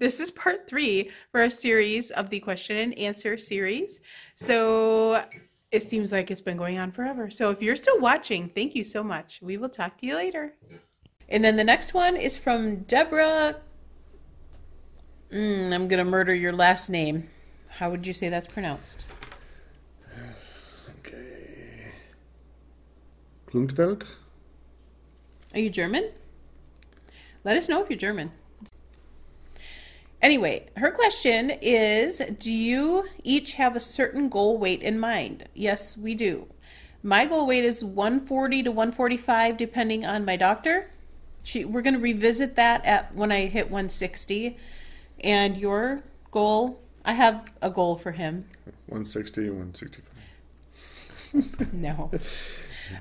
this is part 3 for a series of the question and answer series. So it seems like it's been going on forever. So if you're still watching, thank you so much. We will talk to you later. And then the next one is from Deborah. I'm going to murder your last name. How would you say that's pronounced? Okay. Kluntfeld? Are you German? Let us know if you're German. Anyway, her question is, do you each have a certain goal weight in mind? Yes, we do. My goal weight is 140 to 145 depending on my doctor. We're going to revisit that when I hit 160. And your goal, I have a goal for him. 160, 165. No.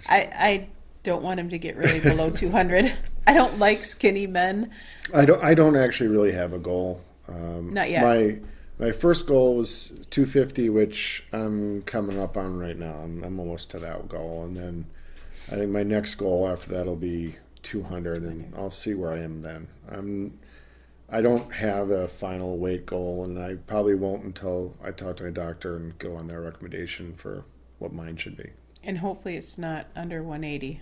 I don't want him to get really below 200. I don't like skinny men. I don't actually really have a goal. Not yet. My first goal was 250, which I'm coming up on right now. I'm almost to that goal. And then I think my next goal after that will be 200, and I'll see where I am then. I don't have a final weight goal, and I probably won't until I talk to my doctor and go on their recommendation for what mine should be. And hopefully it's not under 180.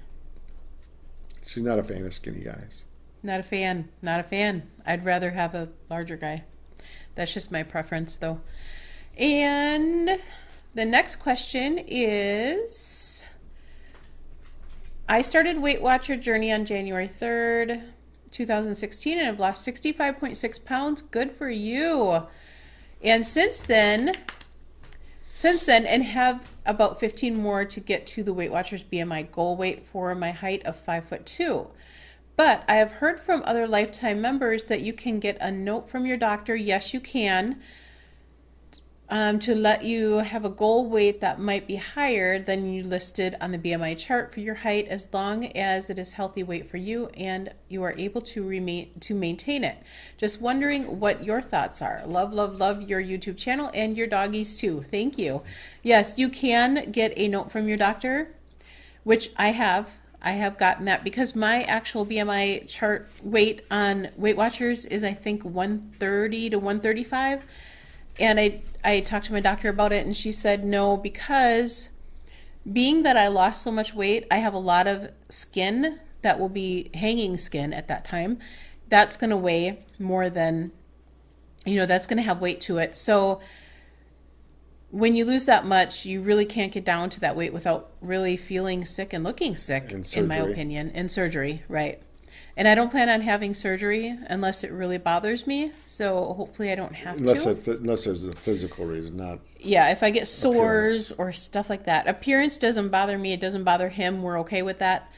She's not a fan of skinny guys. Not a fan. Not a fan. I'd rather have a larger guy. That's just my preference, though. And the next question is, I started Weight Watcher journey on January 3rd, 2016, and I've lost 65.6 pounds. Good for you. And since then, and have about 15 more to get to the Weight Watchers BMI goal weight for my height of 5'2". But I have heard from other Lifetime members that you can get a note from your doctor. Yes, you can. To let you have a goal weight that might be higher than you listed on the BMI chart for your height, as long as it is healthy weight for you and you are able to maintain it. Just wondering what your thoughts are. Love, love, love your YouTube channel and your doggies too. Thank you. Yes, you can get a note from your doctor, which I have. I have gotten that because my actual BMI chart weight on Weight Watchers is, I think, 130 to 135. And I talked to my doctor about it, and she said no, because being that I lost so much weight, I have a lot of skin that will be hanging skin at that time. That's going to weigh more than, that's going to have weight to it. So when you lose that much, you really can't get down to that weight without really feeling sick and looking sick, in my opinion, in surgery, right? And I don't plan on having surgery unless it really bothers me. So hopefully I don't have to. Unless there's a physical reason, not. Yeah, if I get sores or stuff like that. Appearance doesn't bother me. It doesn't bother him. We're okay with that.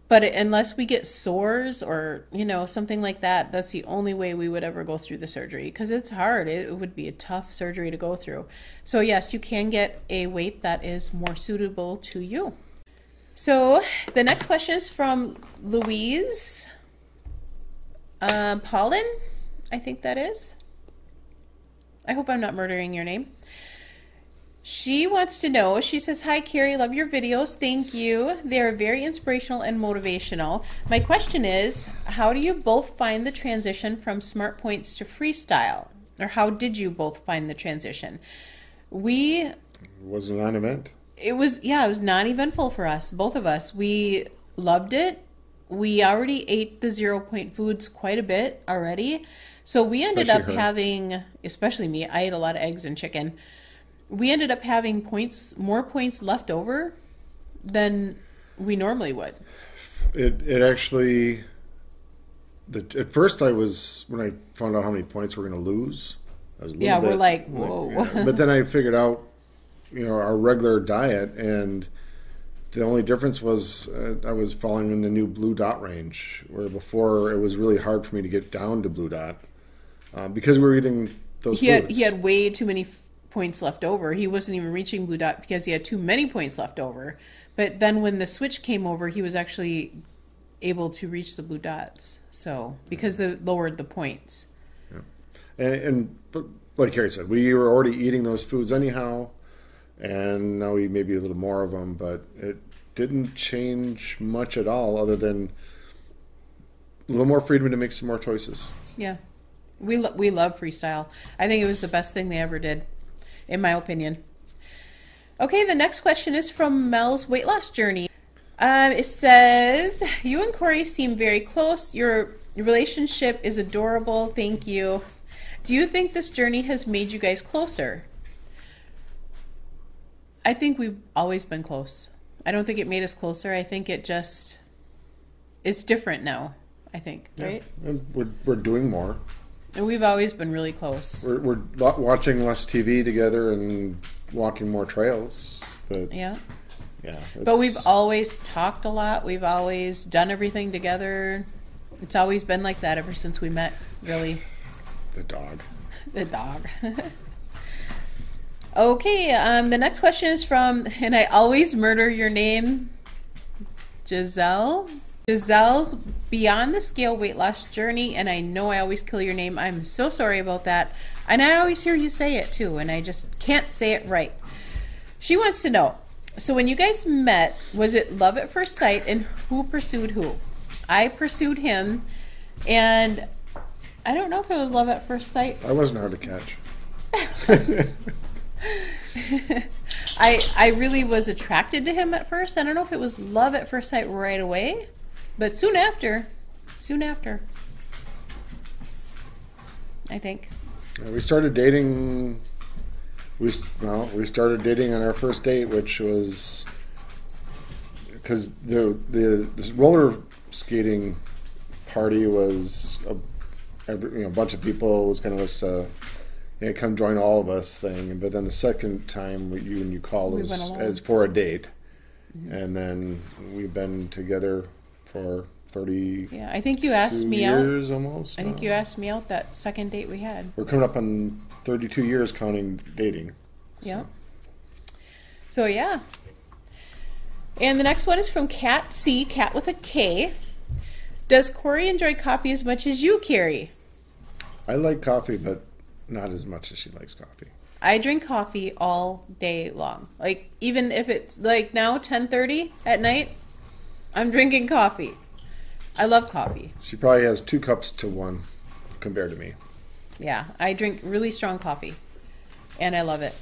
But unless we get sores or, something like that, that's the only way we would ever go through the surgery. Because it's hard. It would be a tough surgery to go through. So yes, you can get a weight that is more suitable to you. So the next question is from Louise Paulin, I think that is. I hope I'm not murdering your name. She wants to know, she says, "Hi Carrie, love your videos. Thank you. They are very inspirational and motivational. My question is, how do you both find the transition from Smart Points to freestyle? Or how did you both find the transition?" It was a non-event. It was non-eventful for us, both of us. We loved it. We already ate the 0 point foods quite a bit already. So we ended up having, especially me, I ate a lot of eggs and chicken. We ended up having more points left over than we normally would. It actually, at first when I found out how many points we're going to lose, I was a little bit, we're like, whoa. Yeah. But then I figured out, our regular diet, and the only difference was I was falling in the new blue dot range, where before it was really hard for me to get down to blue dot because we were eating those foods. He had way too many points left over. He wasn't even reaching blue dot because he had too many points left over. But then when the switch came over, he was actually able to reach the blue dots. So because they lowered the points. Yeah. But like Carrie said, we were already eating those foods anyhow. And now we maybe a little more of them, but it didn't change much at all other than a little more freedom to make some more choices. Yeah. We love freestyle. I think it was the best thing they ever did, in my opinion. Okay, the next question is from Mel's weight loss journey. It says, you and Corey seem very close. Your relationship is adorable. Thank you. Do you think this journey has made you guys closer? I think we've always been close. I don't think it made us closer. I think it just is different now, I think, right? And we're doing more. And we've always been really close. We're watching less TV together and walking more trails. But Yeah. yeah. But we've always talked a lot. We've always done everything together. It's always been like that ever since we met, really. The dog. The dog. Okay, the next question is from, and I always murder your name, Giselle. Giselle's Beyond the Scale weight loss journey, and I know I always kill your name. I'm so sorry about that. And I always hear you say it too, and I just can't say it right. She wants to know, so when you guys met, was it love at first sight, and who pursued who? I pursued him, and I don't know if it was love at first sight. I wasn't hard to catch. I really was attracted to him at first. I don't know if it was love at first sight right away, but soon after, I think. We started dating. We started dating on our first date, which was because the roller skating party was a bunch of people. It was kind of this come join all of us thing. But then the second time you called We us went along. as for a date, Mm-hmm. and then we've been together for 30 Yeah, I think you asked me out. years almost. I think now. you asked me out that second date we had. We're coming up on 32 years counting dating. Yeah. So yeah. And the next one is from Cat C, Cat with a K. Does Corey enjoy coffee as much as you, Carrie? I like coffee, but not as much as she likes coffee. I drink coffee all day long. Like, even if it's like now 10:30 at night, I'm drinking coffee. I love coffee. She probably has 2 cups to 1 compared to me. Yeah, I drink really strong coffee, and I love it.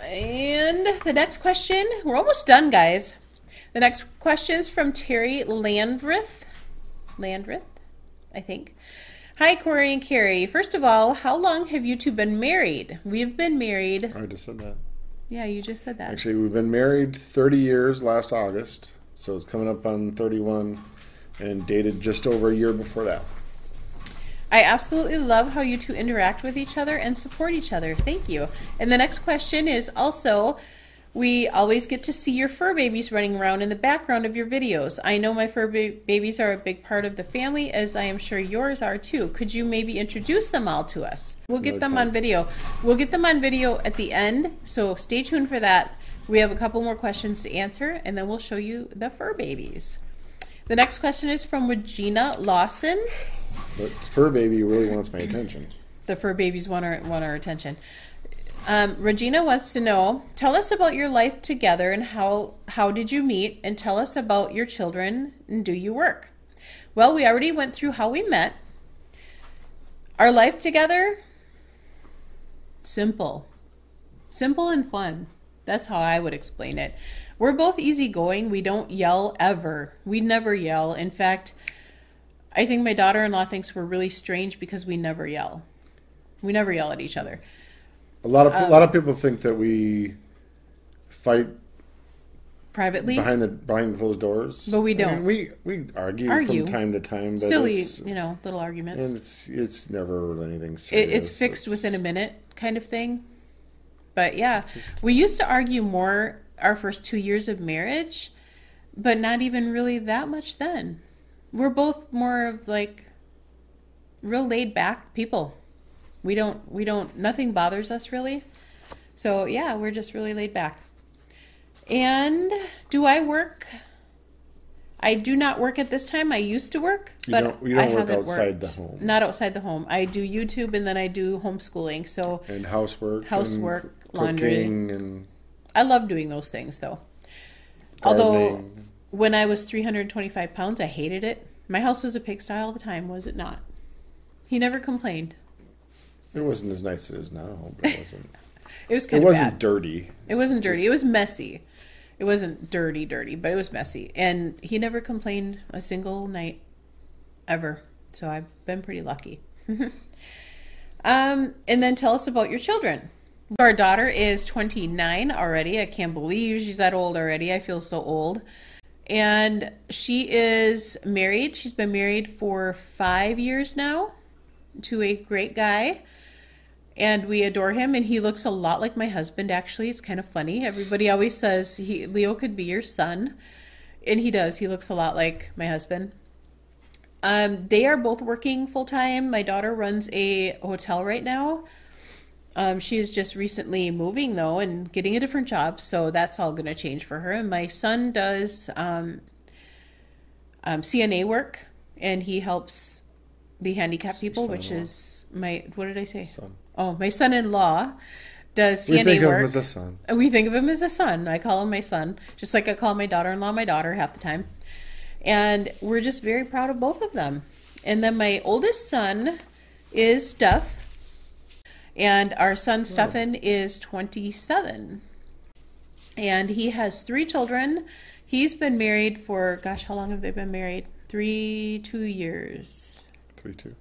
And the next question, we're almost done, guys. The next question is from Terry Landreth, I think. Hi, Corey and Carrie. First of all, how long have you two been married? We've been married. I just said that. Yeah, you just said that. Actually, we've been married 30 years last August, so it's coming up on 31, and dated just over a year before that. I absolutely love how you two interact with each other and support each other. Thank you. And the next question is also, we always get to see your fur babies running around in the background of your videos. I know my fur babies are a big part of the family, as I am sure yours are too. Could you maybe introduce them all to us? We'll get them on video. We'll get them on video at the end, so stay tuned for that. We have a couple more questions to answer, and then we'll show you the fur babies. The next question is from Regina Lawson. But fur baby really wants my attention. The fur babies want our attention. Regina wants to know, tell us about your life together and how did you meet, and tell us about your children, and do you work? Well, we already went through how we met. Our life together, simple and fun. That's how I would explain it. We're both easygoing. We don't yell ever. We never yell. In fact, I think my daughter-in-law thinks we're really strange because we never yell. We never yell at each other. A lot of people think that we fight Privately, behind closed doors, but we don't. I mean, we argue from time to time, but silly, little arguments. And it's never really anything serious. It's fixed within a minute, kind of thing. But yeah, we used to argue more our first 2 years of marriage, but not even really that much then. We're both more of like real laid back people. We don't, nothing bothers us really. So yeah, we're just really laid back. And do I work? I do not work at this time. I used to work, but you I don't work haven't outside worked. the home. Not outside the home. I do YouTube and then I do homeschooling. So And housework, and laundry. cooking, and I love doing those things though. gardening. Although when I was 325 pounds, I hated it. My house was a pigsty all the time, was it not? He never complained. It wasn't as nice as it is now, but it wasn't. It was kind It of wasn't bad. dirty. It wasn't dirty. It was messy. It wasn't dirty, but it was messy. And he never complained a single night ever. So I've been pretty lucky. And then tell us about your children. Our daughter is 29 already. I can't believe she's that old already. I feel so old. And she is married. She's been married for 5 years now to a great guy. And we adore him, and he looks a lot like my husband, actually. It's kind of funny. Everybody always says Leo could be your son. And he does. He looks a lot like my husband. They are both working full-time. My daughter runs a hotel right now. She is just recently moving, though, and getting a different job. So that's all going to change for her. And my son does CNA work, and he helps the handicapped people, which is what did I say? Son. Oh, my son-in-law does CNA We think work. of him as a son. We think of him as a son. I call him my son, just like I call my daughter-in-law my daughter half the time. And we're just very proud of both of them. And then my oldest son is Steph, and our son Stefan is 27. And he has 3 children. He's been married for, gosh, how long have they been married? 2 years. 3-2.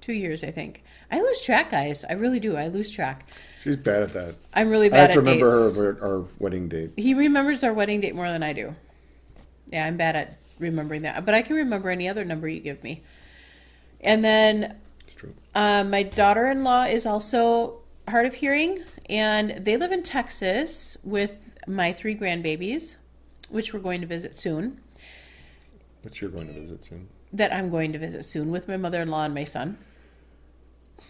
2 years, I think. I lose track, guys. I really do. I lose track. She's bad at that. I'm really I bad have to at remember dates. our wedding date. He remembers our wedding date more than I do. Yeah, I'm bad at remembering that. But I can remember any other number you give me. And then It's true. my daughter-in-law is also hard of hearing. And they live in Texas with my 3 grandbabies, which we're going to visit soon. But you're going to visit soon. That I'm going to visit soon with my mother-in-law and my son.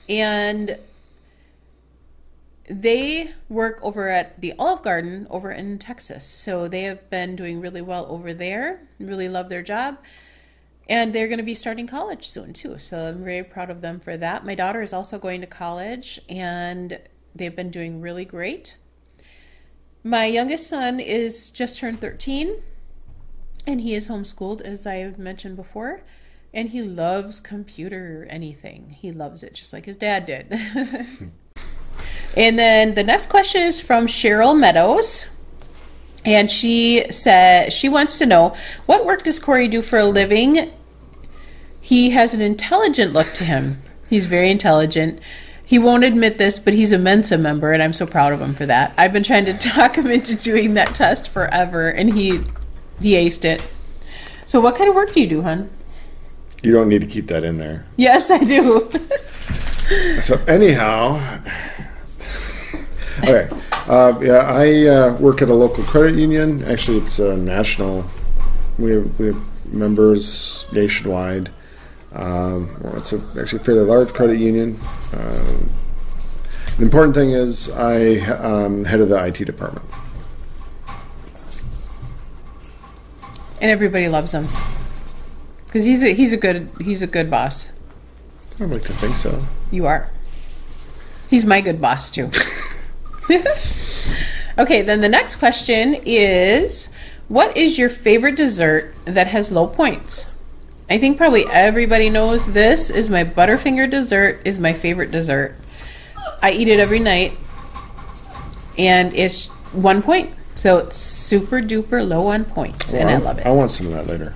And they work over at the Olive Garden over in Texas. So they have been doing really well over there, really love their job. And they're going to be starting college soon too. So I'm very proud of them for that. My daughter is also going to college, and they've been doing really great. My youngest son is just turned 13, and he is homeschooled, as I mentioned before. And he loves computer anything. He loves it, just like his dad did. And then the next question is from Cheryl Meadows. And she said she wants to know, what work does Corey do for a living? He has an intelligent look to him. He's very intelligent. He won't admit this, but he's a Mensa member, and I'm so proud of him for that. I've been trying to talk him into doing that test forever, and he aced it. So what kind of work do you do, hon? You don't need to keep that in there. Yes, I do. So anyhow, okay. I work at a local credit union. Actually, it's a national. We have members nationwide. It's actually a fairly large credit union. The important thing is I am head of the IT department. And everybody loves him because he's a good boss. I'd like to think so. You are. He's my good boss too. Okay, then the next question is, what is your favorite dessert that has low points? I think probably everybody knows this is my Butterfinger dessert is my favorite dessert. I eat it every night, and it's 1 point. So it's super duper low on points, and I love it. I want some of that later.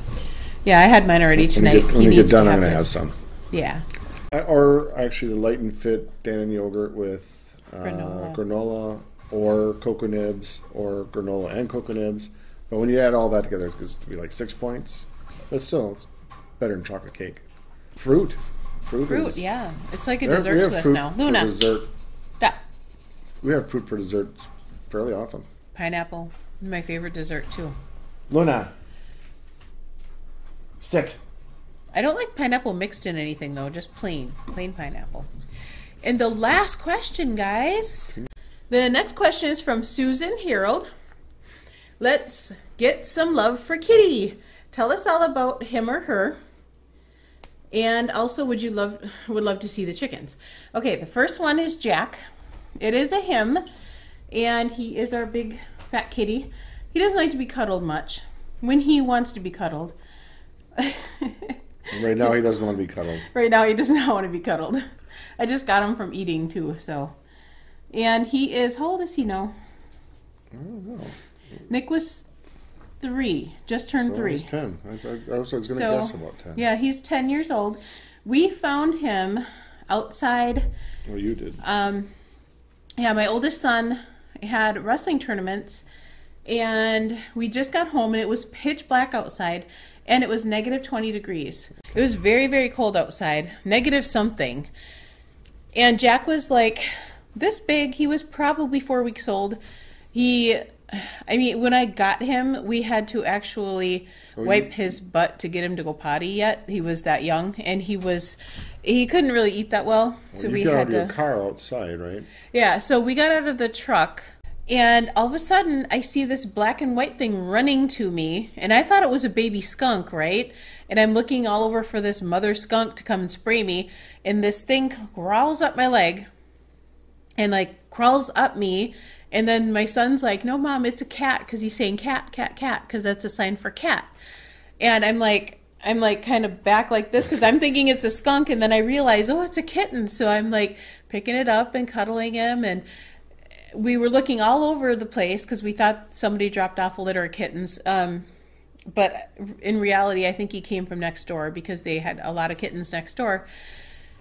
Yeah, I had mine already tonight. When we get done, I'm going to have some. Yeah. Or actually the Light and Fit Dannon yogurt with granola or cocoa nibs, or granola and cocoa nibs. But when you add all that together, it's going to be like 6 points. But still, it's better than chocolate cake. Fruit, yeah. It's like a dessert to us now. Luna. Dessert. That. We have fruit for desserts fairly often. Pineapple. My favorite dessert too. Luna. Sit. I don't like pineapple mixed in anything though, just plain pineapple. And the last question, guys. The next question is from Susan Harold. Let's get some love for Kitty. Tell us all about him or her. And also, would love to see the chickens. Okay, the first one is Jack. It is a him, and he is our big fat kitty. He doesn't like to be cuddled much. When he wants to be cuddled, Right now, he doesn't want to be cuddled. Right now, he does not want to be cuddled. I just got him from eating too, so. And he is, how old is he now? I don't know. Nick was 3, just turned 3. He's 10. I was going to guess about 10. Yeah, he's 10 years old. We found him outside. Well, you did. Yeah, my oldest son had wrestling tournaments, and we just got home, and it was pitch black outside, and it was negative 20 degrees. It was very, very cold outside, negative something. And Jack was like this big. He was probably 4 weeks old. When I got him, we had to actually wipe his butt to get him to go potty yet. He was that young, and he couldn't really eat that well. So we got had out of to. your car outside, right? Yeah, so we got out of the truck, and all of a sudden, I see this black and white thing running to me, and I thought it was a baby skunk, right? And I'm looking all over for this mother skunk to come and spray me, and this thing crawls up my leg, and like crawls up me. And then my son's like, no, Mom, it's a cat, because he's saying cat, cat, cat, because that's a sign for cat. And I'm like kind of back like this, because I'm thinking it's a skunk, and then I realize, oh, it's a kitten. So I'm like picking it up and cuddling him, and we were looking all over the place because we thought somebody dropped off a litter of kittens. But in reality, I think he came from next door, because they had a lot of kittens next door.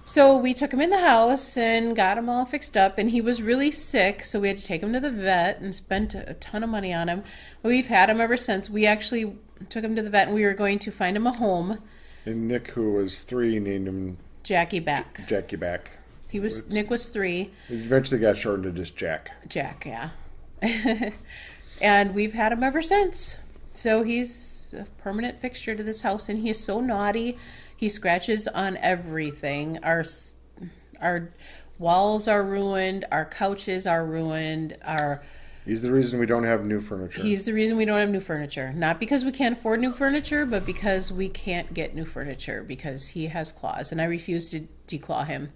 So we took him in the house and got him all fixed up, and he was really sick, so we had to take him to the vet and spent a ton of money on him. We've had him ever since. We actually took him to the vet, and we were going to find him a home. And Nick, who was 3, named him Jackie Back. Jackie Back. Nick was 3. He eventually got shortened to just Jack. Jack, yeah. And we've had him ever since. So he's a permanent fixture to this house, and he is so naughty. He scratches on everything. Our walls are ruined. Our couches are ruined. He's the reason we don't have new furniture. He's the reason we don't have new furniture. Not because we can't afford new furniture, but because we can't get new furniture, because he has claws, and I refuse to declaw him.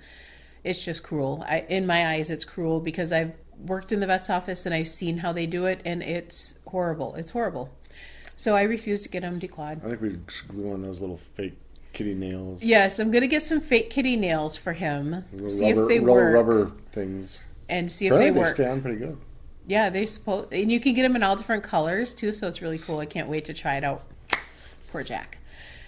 It's just cruel. In my eyes, it's cruel, because I've worked in the vet's office, and I've seen how they do it, and it's horrible. It's horrible. So I refuse to get him declawed. I think we should glue on those little fake kitty nails. Yes, I'm going to get some fake kitty nails for him. See Rubber, if they work. Rubber things. And see if they work. They stay on pretty good. Yeah, and you can get them in all different colors too, so it's really cool. I can't wait to try it out. Poor Jack.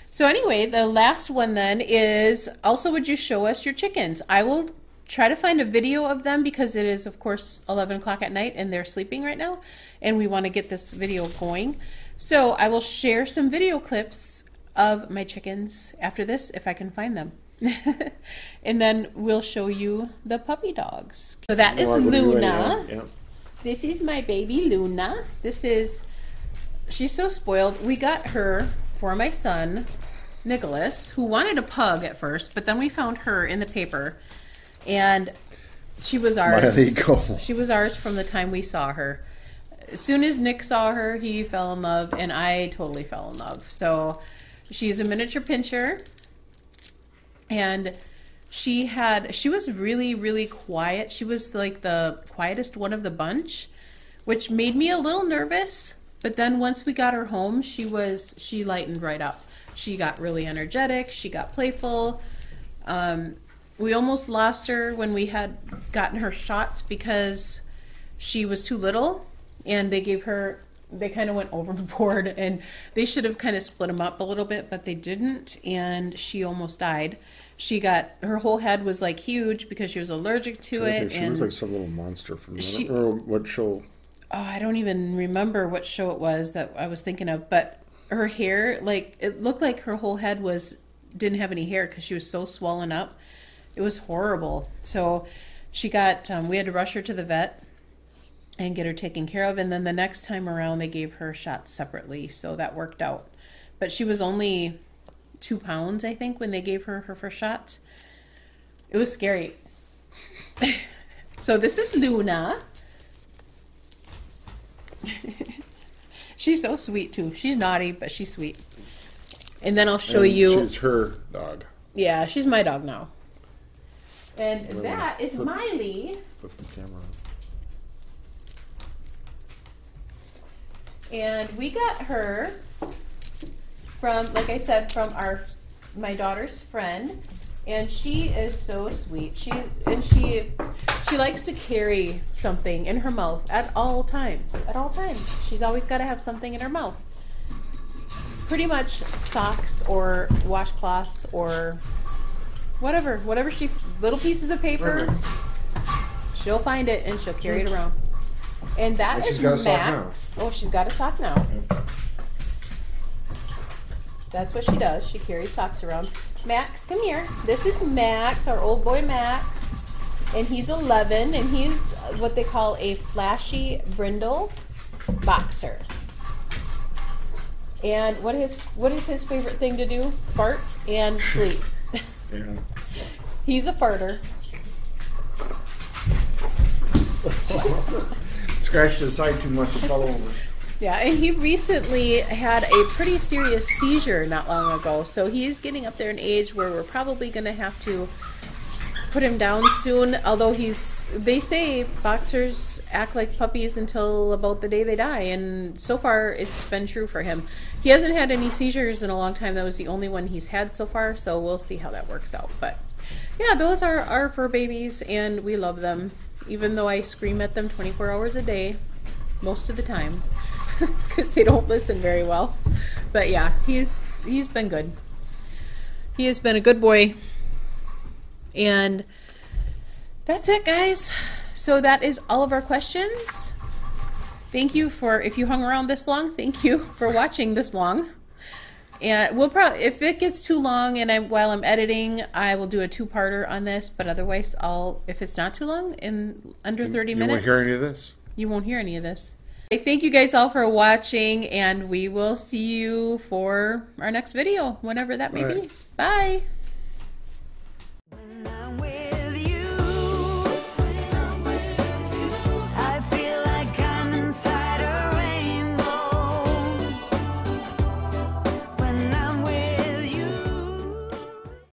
So anyway, the last one then is, also, would you show us your chickens? I will try to find a video of them, because it is, of course, 11 o'clock at night, and they're sleeping right now, and we want to get this video going. So I will share some video clips of my chickens after this, if I can find them. And then we'll show you the puppy dogs. So that is Luna. Yeah. This is my baby Luna. She's so spoiled. We got her for my son, Nicholas, who wanted a pug at first, but then we found her in the paper, and she was ours. There you go. She was ours from the time we saw her. As soon as Nick saw her, he fell in love, and I totally fell in love. So she's a miniature pinscher, and she was really, really quiet. She was like the quietest one of the bunch, which made me a little nervous. But then once we got her home, she lightened right up. She got really energetic. She got playful. We almost lost her when we had gotten her shots, because she was too little, and they kind of went overboard, and they should have kind of split them up a little bit, but they didn't, and she almost died. Her whole head was like huge because she was allergic to it. She was like some little monster from what show? Oh, I don't even remember what show it was that I was thinking of, but her hair, like, it looked like her whole head didn't have any hair, because she was so swollen up. It was horrible. So we had to rush her to the vet and get her taken care of, and then the next time around they gave her shots separately, so that worked out. But she was only 2 pounds, I think, when they gave her her first shots. It was scary. So this is Luna. She's so sweet too. She's naughty, but she's sweet. And then I'll show you. She's her dog. Yeah, she's my dog now. And that is Miley. Flip the camera. And we got her from, like I said, from our my daughter's friend, and she is so sweet. She likes to carry something in her mouth at all times. At all times, she's always got to have something in her mouth. Pretty much socks or washcloths or whatever she, little pieces of paper. She'll find it and she'll carry it around. And that is Max. Oh, she's got a sock now. That's what she does. She carries socks around. Max, come here. This is Max, our old boy Max. And he's 11, and he's what they call a flashy brindle boxer. And what is his favorite thing to do? Fart and sleep. Yeah. He's a farter. Scratched his side too much, it fell over. Yeah, and he recently had a pretty serious seizure not long ago, so he's getting up there in age where we're probably going to have to put him down soon, although they say boxers act like puppies until about the day they die, and so far it's been true for him. He hasn't had any seizures in a long time. That was the only one he's had so far, so we'll see how that works out. But yeah, those are our fur babies, and we love them, even though I scream at them 24 hours a day most of the time because they don't listen very well. But yeah, he's been good. He has been a good boy. And that's it, guys. So that is all of our questions. Thank you if you hung around this long, thank you for watching this long. And we'll probably, if it gets too long and while I'm editing, I will do a two-parter on this, but otherwise if it's not too long, in under 30 minutes. You won't hear any of this? You won't hear any of this. Thank you guys all for watching, and we will see you for our next video, whenever that may be. Bye.